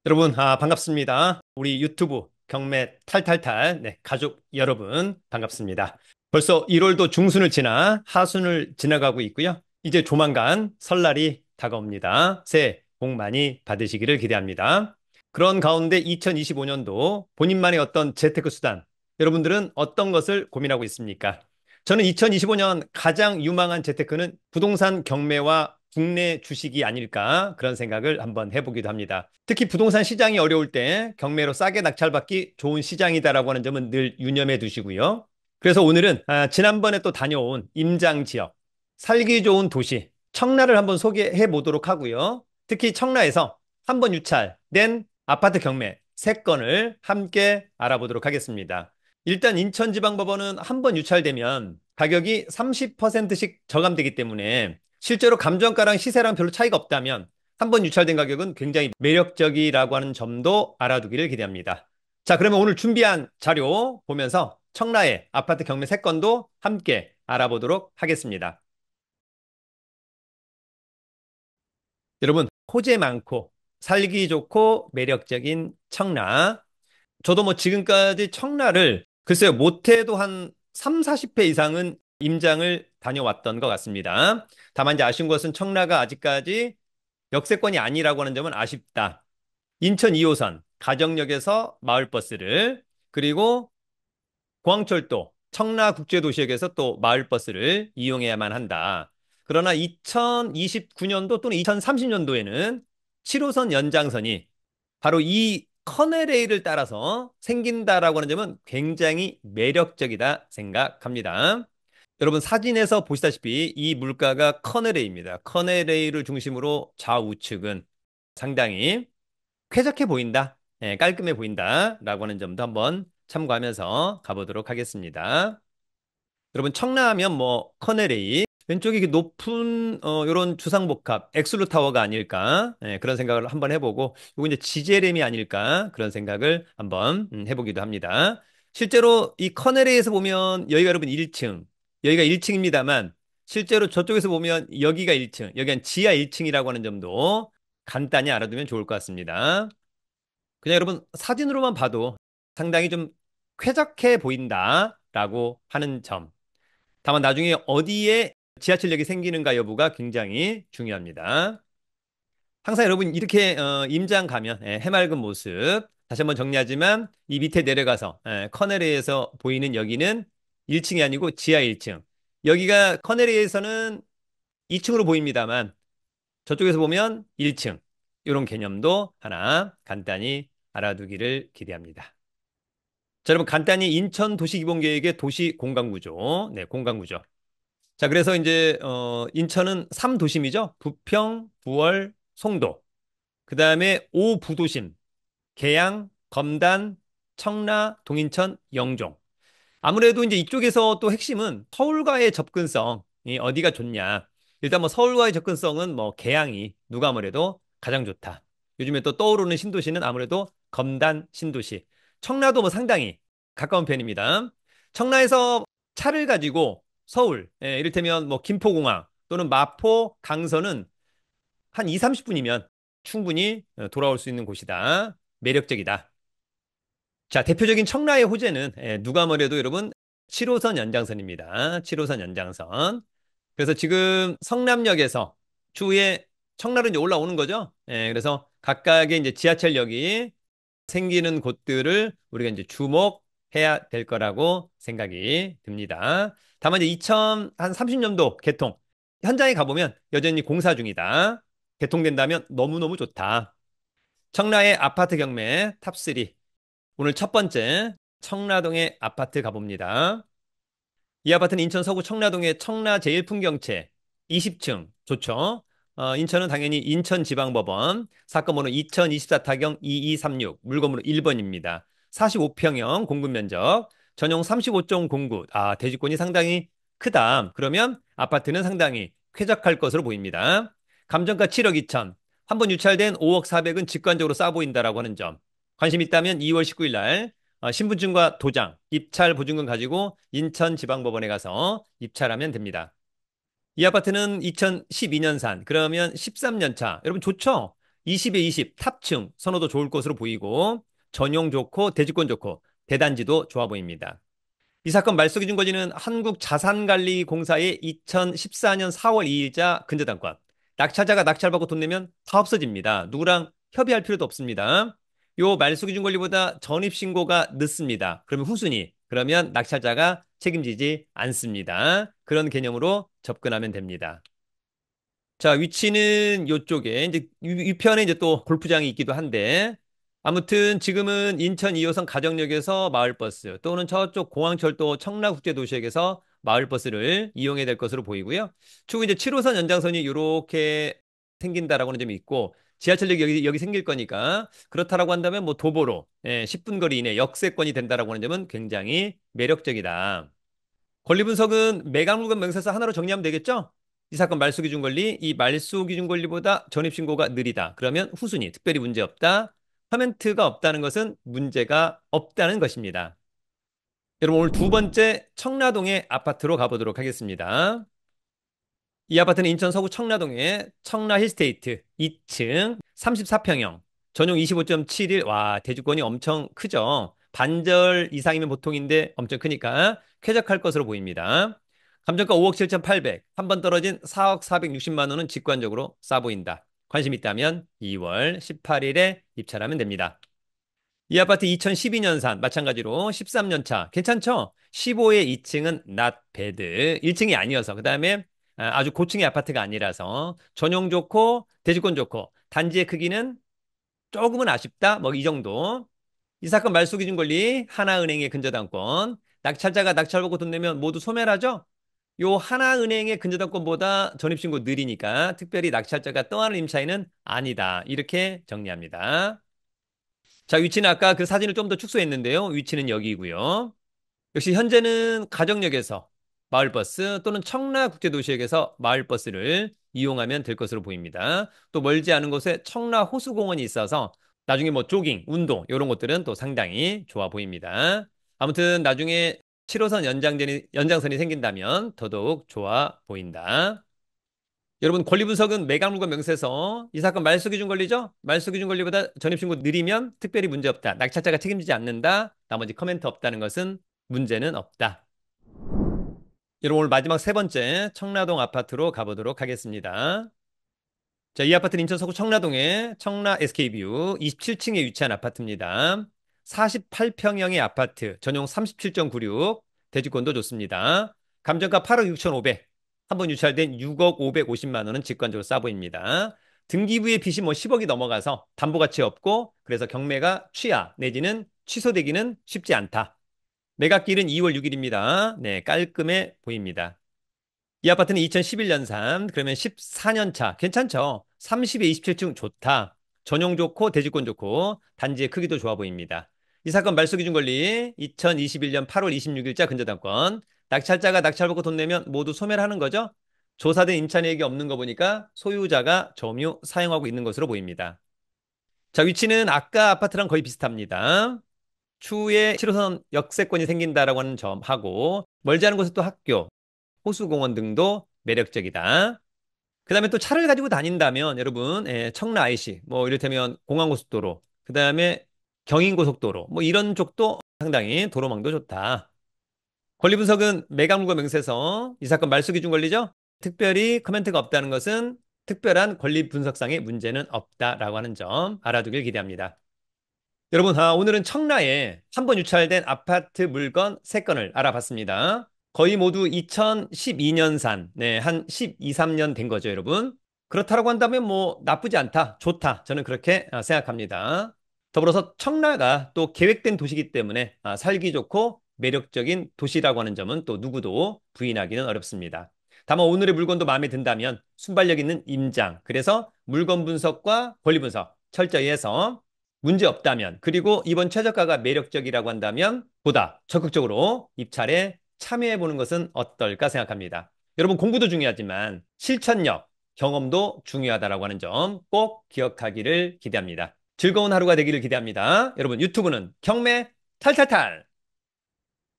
여러분, 반갑습니다. 우리 유튜브 경매 탈탈탈, 네, 가족 여러분, 반갑습니다. 벌써 1월도 중순을 지나 하순을 지나가고 있고요. 이제 조만간 설날이 다가옵니다. 새해 복 많이 받으시기를 기대합니다. 그런 가운데 2025년도 본인만의 어떤 재테크 수단, 여러분들은 어떤 것을 고민하고 있습니까? 저는 2025년 가장 유망한 재테크는 부동산 경매와 국내 주식이 아닐까 그런 생각을 한번 해보기도 합니다. 특히 부동산 시장이 어려울 때 경매로 싸게 낙찰받기 좋은 시장이다라고 하는 점은 늘 유념해 두시고요. 그래서 오늘은 지난번에 또 다녀온 임장 지역, 살기 좋은 도시, 청라를 한번 소개해 보도록 하고요. 특히 청라에서 한번 유찰된 아파트 경매 3건을 함께 알아보도록 하겠습니다. 일단 인천지방법원은 한 번 유찰되면 가격이 30%씩 저감되기 때문에 실제로 감정가랑 시세랑 별로 차이가 없다면 한 번 유찰된 가격은 굉장히 매력적이라고 하는 점도 알아두기를 기대합니다. 자, 그러면 오늘 준비한 자료 보면서 청라의 아파트 경매 3건도 함께 알아보도록 하겠습니다. 여러분, 호재 많고 살기 좋고 매력적인 청라. 저도 뭐 지금까지 청라를 글쎄요, 못해도 한 3, 40회 이상은 임장을 다녀왔던 것 같습니다. 다만 이제 아쉬운 것은 청라가 아직까지 역세권이 아니라고 하는 점은 아쉽다. 인천 2호선 가정역에서 마을버스를 그리고 공항철도 청라국제도시역에서 또 마을버스를 이용해야만 한다. 그러나 2029년도 또는 2030년도에는 7호선 연장선이 바로 이 커넬레이를 따라서 생긴다라고 하는 점은 굉장히 매력적이다 생각합니다. 여러분 사진에서 보시다시피 이 물가가 커넬레이입니다. 커넬레이를 중심으로 좌우측은 상당히 쾌적해 보인다, 깔끔해 보인다라고 하는 점도 한번 참고하면서 가보도록 하겠습니다. 여러분 청라하면 뭐 커넬레이 왼쪽에 이렇게 높은 이런 주상복합 엑슬루 타워가 아닐까 그런 생각을 한번 해보고 이거 이제 지제렘이 아닐까 그런 생각을 한번 해보기도 합니다. 실제로 이 커넬레이에서 보면 여기가 여러분 1층 여기가 1층입니다만 실제로 저쪽에서 보면 여기가 1층 여기가 지하 1층이라고 하는 점도 간단히 알아두면 좋을 것 같습니다. 그냥 여러분 사진으로만 봐도 상당히 좀 쾌적해 보인다라고 하는 점. 다만 나중에 어디에 지하철역이 생기는가 여부가 굉장히 중요합니다. 항상 여러분 이렇게 임장 가면 해맑은 모습 다시 한번 정리하지만 이 밑에 내려가서 커넬리에서 보이는 여기는 1층이 아니고 지하 1층. 여기가 커넬리에서는 2층으로 보입니다만 저쪽에서 보면 1층. 이런 개념도 하나 간단히 알아두기를 기대합니다. 자, 여러분 간단히 인천 도시기본계획의 도시 공간구조. 네, 공간구조. 자, 그래서 이제 인천은 3도심이죠. 부평, 부월, 송도. 그다음에 5부도심. 계양, 검단, 청라, 동인천, 영종. 아무래도 이제 이쪽에서 또 핵심은 서울과의 접근성이 어디가 좋냐. 일단 뭐 서울과의 접근성은 뭐 계양이 누가 뭐래도 가장 좋다. 요즘에 또 떠오르는 신도시는 아무래도 검단 신도시. 청라도 뭐 상당히 가까운 편입니다. 청라에서 차를 가지고 서울, 이를테면 뭐 김포공항 또는 마포, 강서는 한 2, 30분이면 충분히 돌아올 수 있는 곳이다. 매력적이다. 자, 대표적인 청라의 호재는 누가 뭐래도 여러분 7호선 연장선입니다. 7호선 연장선. 그래서 지금 성남역에서 추후에 청라로 이제 올라오는 거죠. 그래서 각각의 이제 지하철역이 생기는 곳들을 우리가 이제 주목해야 될 거라고 생각이 듭니다. 다만 이제 2030년도 개통 현장에 가보면 여전히 공사 중이다. 개통된다면 너무너무 좋다. 청라의 아파트 경매 탑3 오늘 첫 번째 청라동의 아파트 가봅니다. 이 아파트는 인천 서구 청라동의 청라 제1풍경채 20층 좋죠. 인천은 당연히 인천지방법원 사건 번호 2024 타경 2236 물건번호 1번입니다. 45평형 공급 면적 전용 35.09 대지권이 상당히 크다. 그러면 아파트는 상당히 쾌적할 것으로 보입니다. 감정가 7억 2천 한 번 유찰된 5억 4백은 직관적으로 싸 보인다라고 하는 점. 관심 있다면 2월 19일 날 신분증과 도장, 입찰 보증금 가지고 인천지방법원에 가서 입찰하면 됩니다. 이 아파트는 2012년산, 그러면 13년 차. 여러분 좋죠? 20에 20, 탑층 선호도 좋을 것으로 보이고 전용 좋고 대지권 좋고 대단지도 좋아 보입니다. 이 사건 말소 기준 권리는 한국자산관리공사의 2014년 4월 2일자 근저당권. 낙찰자가 낙찰받고 돈 내면 다 없어집니다. 누구랑 협의할 필요도 없습니다. 요 말소 기준 권리보다 전입신고가 늦습니다. 그러면 후순위. 그러면 낙찰자가 책임지지 않습니다. 그런 개념으로 접근하면 됩니다. 자, 위치는 요쪽에, 이제 위편에 이제 또 골프장이 있기도 한데, 아무튼 지금은 인천 2호선 가정역에서 마을버스 또는 저쪽 공항철도 청라국제도시역에서 마을버스를 이용해야 될 것으로 보이고요. 추후 이제 7호선 연장선이 이렇게 생긴다라고는 점이 있고, 지하철역이 여기 생길 거니까, 그렇다라고 한다면 뭐 도보로 10분 거리 이내 역세권이 된다라고 하는 점은 굉장히 매력적이다. 권리 분석은 매각물건 명세서 하나로 정리하면 되겠죠? 이 사건 말소 기준 권리, 이 말소 기준 권리보다 전입 신고가 느리다. 그러면 후순위, 특별히 문제 없다. 커멘트가 없다는 것은 문제가 없다는 것입니다. 여러분 오늘 두 번째 청라동의 아파트로 가보도록 하겠습니다. 이 아파트는 인천 서구 청라동의 청라 힐스테이트 2층 34평형 전용 25.71. 와, 대주권이 엄청 크죠. 반절 이상이면 보통인데 엄청 크니까 쾌적할 것으로 보입니다. 감정가 5억 7,800, 한 번 떨어진 4억 460만 원은 직관적으로 싸 보인다. 관심 있다면 2월 18일에 입찰하면 됩니다. 이 아파트 2012년산 마찬가지로 13년 차 괜찮죠? 15의 2층은 not bad. 1층이 아니어서 그다음에 아주 고층의 아파트가 아니라서 전용 좋고 대지권 좋고 단지의 크기는 조금은 아쉽다. 뭐 이 정도. 이 사건 말소 기준 권리 하나은행의 근저당권. 낙찰자가 낙찰 보고 돈 내면 모두 소멸하죠? 요 하나은행의 근저당권보다 전입신고 느리니까 특별히 낙찰자가 떠하는 임차인은 아니다. 이렇게 정리합니다. 자, 위치는 아까 그 사진을 좀 더 축소했는데요. 위치는 여기고요. 역시 현재는 가정역에서 마을버스 또는 청라국제도시역에서 마을버스를 이용하면 될 것으로 보입니다. 또 멀지 않은 곳에 청라호수공원이 있어서 나중에 뭐 조깅, 운동 이런 것들은 또 상당히 좋아 보입니다. 아무튼 나중에 7호선 연장선이 생긴다면 더더욱 좋아 보인다. 여러분 권리 분석은 매각물건 명세서 이 사건 말소 기준 권리죠? 말소 기준 권리보다 전입신고 느리면 특별히 문제 없다. 낙찰자가 책임지지 않는다. 나머지 커멘트 없다는 것은 문제는 없다. 여러분 오늘 마지막 세 번째 청라동 아파트로 가보도록 하겠습니다. 자, 이 아파트는 인천 서구 청라동의 청라 SK뷰 27층에 위치한 아파트입니다. 48평형의 아파트, 전용 37.96, 대지권도 좋습니다. 감정가 8억 6,500, 한번 유찰된 6억 550만 원은 직관적으로 싸 보입니다. 등기부의 빚이 뭐 10억이 넘어가서 담보가치 없고 그래서 경매가 취하 내지는 취소되기는 쉽지 않다. 매각일은 2월 6일입니다. 네, 깔끔해 보입니다. 이 아파트는 2011년산, 그러면 14년 차. 괜찮죠? 30에 27층 좋다. 전용 좋고, 대지권 좋고, 단지의 크기도 좋아 보입니다. 이 사건 말소 기준 권리, 2021년 8월 26일자 근저당권. 낙찰자가 낙찰받고 돈 내면 모두 소멸하는 거죠? 조사된 임차인에게 없는 거 보니까 소유자가 점유 사용하고 있는 것으로 보입니다. 자, 위치는 아까 아파트랑 거의 비슷합니다. 추후에 7호선 역세권이 생긴다라고 하는 점하고, 멀지 않은 곳에 또 학교, 호수공원 등도 매력적이다. 그 다음에 또 차를 가지고 다닌다면 여러분 청라 IC 뭐 이를테면 공항고속도로 그 다음에 경인고속도로 뭐 이런 쪽도 상당히 도로망도 좋다. 권리 분석은 매각물과 명세서 이 사건 말소 기준 권리죠. 특별히 코멘트가 없다는 것은 특별한 권리 분석상의 문제는 없다라고 하는 점 알아두길 기대합니다. 여러분, 오늘은 청라에 한 번 유찰된 아파트 물건 3건을 알아봤습니다. 거의 모두 2012년산, 네, 한 12, 3년 된 거죠, 여러분. 그렇다고 한다면 뭐 나쁘지 않다, 좋다. 저는 그렇게 생각합니다. 더불어서 청라가 또 계획된 도시이기 때문에 살기 좋고 매력적인 도시라고 하는 점은 또 누구도 부인하기는 어렵습니다. 다만 오늘의 물건도 마음에 든다면 순발력 있는 임장, 그래서 물건 분석과 권리 분석 철저히 해서 문제 없다면, 그리고 이번 최저가가 매력적이라고 한다면 보다 적극적으로 입찰에 참여해 보는 것은 어떨까 생각합니다. 여러분 공부도 중요하지만 실천력, 경험도 중요하다라고 하는 점 꼭 기억하기를 기대합니다. 즐거운 하루가 되기를 기대합니다. 여러분 유튜브는 경매 탈탈탈!